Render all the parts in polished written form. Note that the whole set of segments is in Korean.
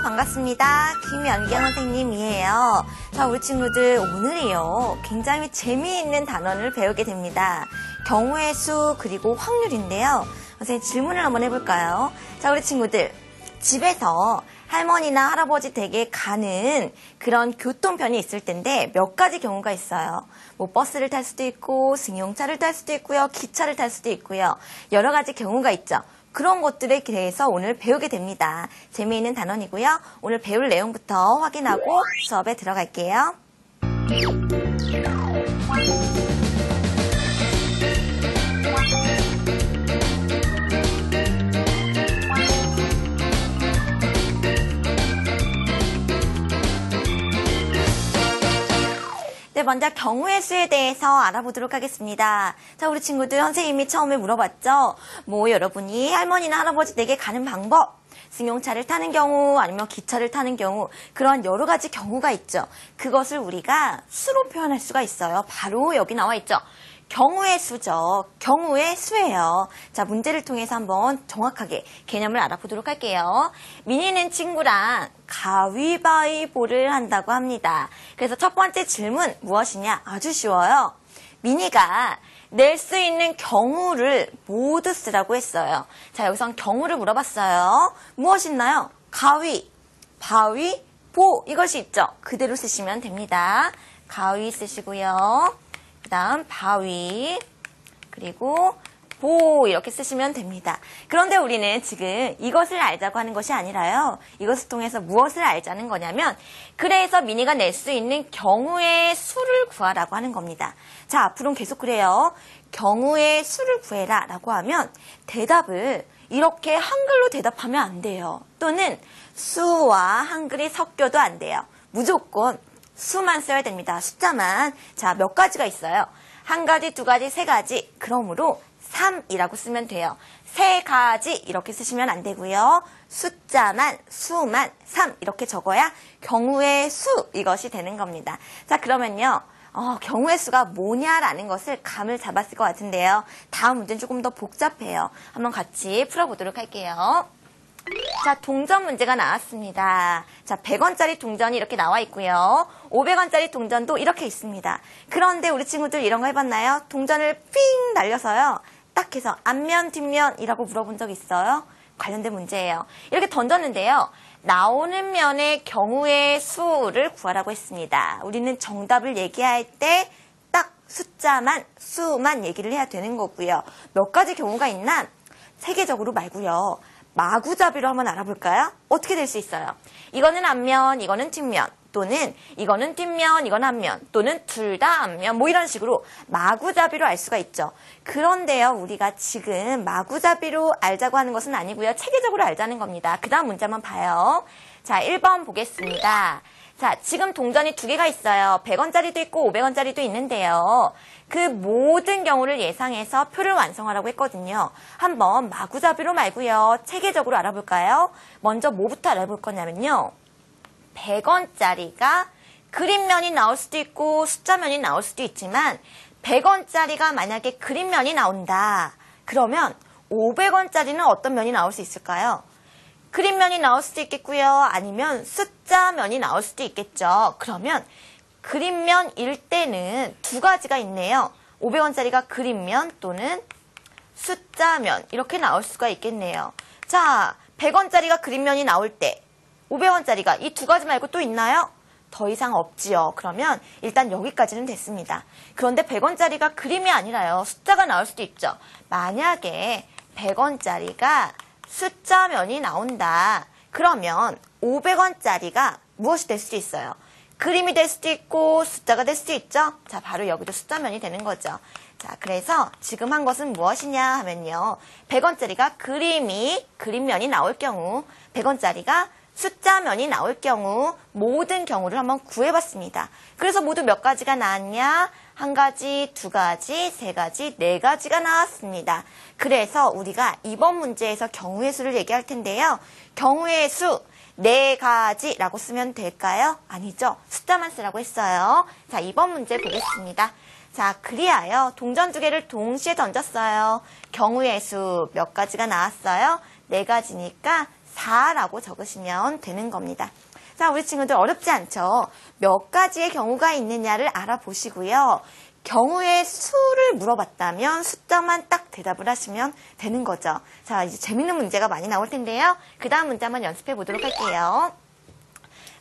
반갑습니다. 김연경 선생님이에요. 자, 우리 친구들 오늘이요. 굉장히 재미있는 단원을 배우게 됩니다. 경우의 수 그리고 확률인데요. 선생님 질문을 한번 해볼까요? 자, 우리 친구들 집에서 할머니나 할아버지 댁에 가는 그런 교통편이 있을 텐데 몇 가지 경우가 있어요. 뭐 버스를 탈 수도 있고 승용차를 탈 수도 있고요. 기차를 탈 수도 있고요. 여러 가지 경우가 있죠. 그런 것들에 대해서 오늘 배우게 됩니다. 재미있는 단원이고요. 오늘 배울 내용부터 확인하고 수업에 들어갈게요. 네, 먼저 경우의 수에 대해서 알아보도록 하겠습니다. 자, 우리 친구들 선생님이 처음에 물어봤죠. 뭐 여러분이 할머니나 할아버지 댁에 가는 방법, 승용차를 타는 경우 아니면 기차를 타는 경우 그런 여러 가지 경우가 있죠. 그것을 우리가 수로 표현할 수가 있어요. 바로 여기 나와 있죠. 경우의 수죠. 경우의 수예요. 자, 문제를 통해서 한번 정확하게 개념을 알아보도록 할게요. 민희는 친구랑 가위바위보를 한다고 합니다. 그래서 첫 번째 질문 무엇이냐? 아주 쉬워요. 민희가 낼 수 있는 경우를 모두 쓰라고 했어요. 자, 여기선 경우를 물어봤어요. 무엇이 있나요? 가위, 바위, 보 이것이 있죠. 그대로 쓰시면 됩니다. 가위 쓰시고요. 그 다음 바위 그리고 보 이렇게 쓰시면 됩니다. 그런데 우리는 지금 이것을 알자고 하는 것이 아니라요. 이것을 통해서 무엇을 알자는 거냐면 그래서 민희가 낼 수 있는 경우의 수를 구하라고 하는 겁니다. 자, 앞으로는 계속 그래요. 경우의 수를 구해라 라고 하면 대답을 이렇게 한글로 대답하면 안 돼요. 또는 수와 한글이 섞여도 안 돼요. 무조건 수만 써야 됩니다. 숫자만. 자, 몇 가지가 있어요. 한 가지, 두 가지, 세 가지. 그러므로 3이라고 쓰면 돼요. 세 가지 이렇게 쓰시면 안 되고요. 숫자만, 수만, 3 이렇게 적어야 경우의 수 이것이 되는 겁니다. 자, 그러면요. 경우의 수가 뭐냐라는 것을 감을 잡았을 것 같은데요. 다음 문제는 조금 더 복잡해요. 한번 같이 풀어보도록 할게요. 자, 동전 문제가 나왔습니다. 자, 100원짜리 동전이 이렇게 나와 있고요. 500원짜리 동전도 이렇게 있습니다. 그런데 우리 친구들 이런 거 해봤나요? 동전을 삥 날려서요. 딱 해서 앞면, 뒷면이라고 물어본 적 있어요? 관련된 문제예요. 이렇게 던졌는데요. 나오는 면의 경우의 수를 구하라고 했습니다. 우리는 정답을 얘기할 때 딱 숫자만, 수만 얘기를 해야 되는 거고요. 몇 가지 경우가 있나? 세계적으로 말고요. 마구잡이로 한번 알아볼까요? 어떻게 될 수 있어요? 이거는 앞면, 이거는 뒷면, 또는 이거는 뒷면, 이건 앞면, 또는 둘 다 앞면, 뭐 이런 식으로 마구잡이로 알 수가 있죠. 그런데요, 우리가 지금 마구잡이로 알자고 하는 것은 아니고요. 체계적으로 알자는 겁니다. 그 다음 문제 한번 봐요. 자, 1번 보겠습니다. 자, 지금 동전이 두 개가 있어요. 100원짜리도 있고 500원짜리도 있는데요. 그 모든 경우를 예상해서 표를 완성하라고 했거든요. 한번 마구잡이로 말고요. 체계적으로 알아볼까요? 먼저 뭐부터 알아볼 거냐면요. 100원짜리가 그림면이 나올 수도 있고 숫자면이 나올 수도 있지만 100원짜리가 만약에 그림면이 나온다. 그러면 500원짜리는 어떤 면이 나올 수 있을까요? 그림면이 나올 수도 있겠고요. 아니면 숫자면이 나올 수도 있겠죠. 그러면 그림면일 때는 두 가지가 있네요. 500원짜리가 그림면 또는 숫자면 이렇게 나올 수가 있겠네요. 자, 100원짜리가 그림면이 나올 때 500원짜리가 이 두 가지 말고 또 있나요? 더 이상 없지요. 그러면 일단 여기까지는 됐습니다. 그런데 100원짜리가 그림이 아니라요. 숫자가 나올 수도 있죠. 만약에 100원짜리가 숫자면이 나온다. 그러면 500원짜리가 무엇이 될 수도 있어요? 그림이 될 수도 있고 숫자가 될 수도 있죠. 자, 바로 여기도 숫자면이 되는 거죠. 자, 그래서 지금 한 것은 무엇이냐 하면요. 100원짜리가 그림면이 나올 경우 100원짜리가 숫자면이 나올 경우 모든 경우를 한번 구해봤습니다. 그래서 모두 몇 가지가 나왔냐? 한 가지, 두 가지, 세 가지, 네 가지가 나왔습니다. 그래서 우리가 이번 문제에서 경우의 수를 얘기할 텐데요. 경우의 수 네 가지라고 쓰면 될까요? 아니죠. 숫자만 쓰라고 했어요. 자, 이번 문제 보겠습니다. 자, 그리하여 동전 두 개를 동시에 던졌어요. 경우의 수 몇 가지가 나왔어요? 네 가지니까 4라고 적으시면 되는 겁니다. 자, 우리 친구들 어렵지 않죠? 몇 가지의 경우가 있느냐를 알아보시고요. 경우의 수를 물어봤다면 숫자만 딱 대답을 하시면 되는 거죠. 자, 이제 재밌는 문제가 많이 나올 텐데요. 그 다음 문제 한번 연습해 보도록 할게요.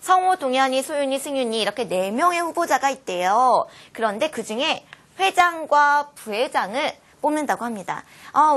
성우, 동현이, 소윤이, 승윤이 이렇게 4명의 후보자가 있대요. 그런데 그 중에 회장과 부회장을 뽑는다고 합니다.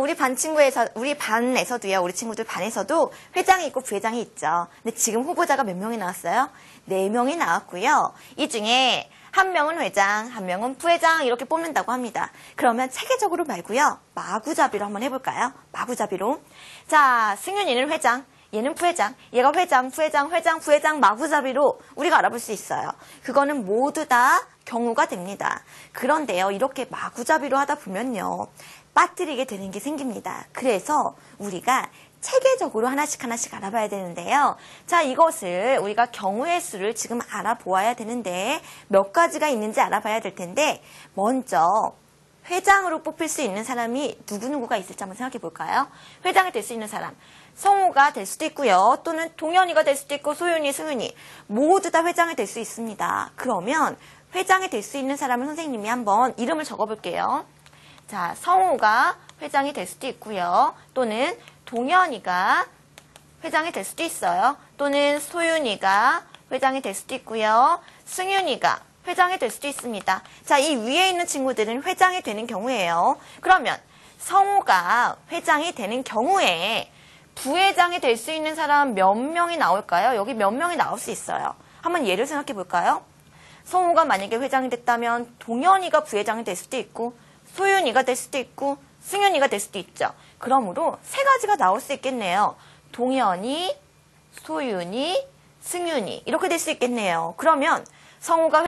우리 반에서도요, 우리 친구들 반에서도 회장이 있고 부회장이 있죠. 근데 지금 후보자가 몇 명이 나왔어요? 4명이 나왔고요. 이 중에 한 명은 회장, 한 명은 부회장 이렇게 뽑는다고 합니다. 그러면 체계적으로 말고요. 마구잡이로 한번 해볼까요? 마구잡이로. 자, 승윤이는 회장, 얘는 부회장, 얘가 회장, 부회장, 회장, 부회장, 마구잡이로 우리가 알아볼 수 있어요. 그거는 모두 다 경우가 됩니다. 그런데요, 이렇게 마구잡이로 하다 보면요, 빠뜨리게 되는 게 생깁니다. 그래서 우리가 체계적으로 하나씩 알아봐야 되는데요. 자, 이것을 우리가 경우의 수를 지금 알아보아야 되는데 몇 가지가 있는지 알아봐야 될 텐데 먼저 회장으로 뽑힐 수 있는 사람이 누구누구가 있을지 한번 생각해 볼까요? 회장이 될 수 있는 사람. 성우가 될 수도 있고요. 또는 동현이가 될 수도 있고 소윤이, 승윤이 모두 다 회장이 될 수 있습니다. 그러면 회장이 될 수 있는 사람을 선생님이 한번 이름을 적어볼게요. 자, 성우가 회장이 될 수도 있고요. 또는 동현이가 회장이 될 수도 있어요. 또는 소윤이가 회장이 될 수도 있고요. 승윤이가 회장이 될 수도 있습니다. 자, 이 위에 있는 친구들은 회장이 되는 경우예요. 그러면 성우가 회장이 되는 경우에 부회장이 될 수 있는 사람 몇 명이 나올까요? 여기 몇 명이 나올 수 있어요. 한번 예를 생각해 볼까요? 성우가 만약에 회장이 됐다면 동현이가 부회장이 될 수도 있고 소윤이가 될 수도 있고 승윤이가 될 수도 있죠. 그러므로 3가지가 나올 수 있겠네요. 동현이, 소윤이, 승윤이 이렇게 될 수 있겠네요. 그러면 성우가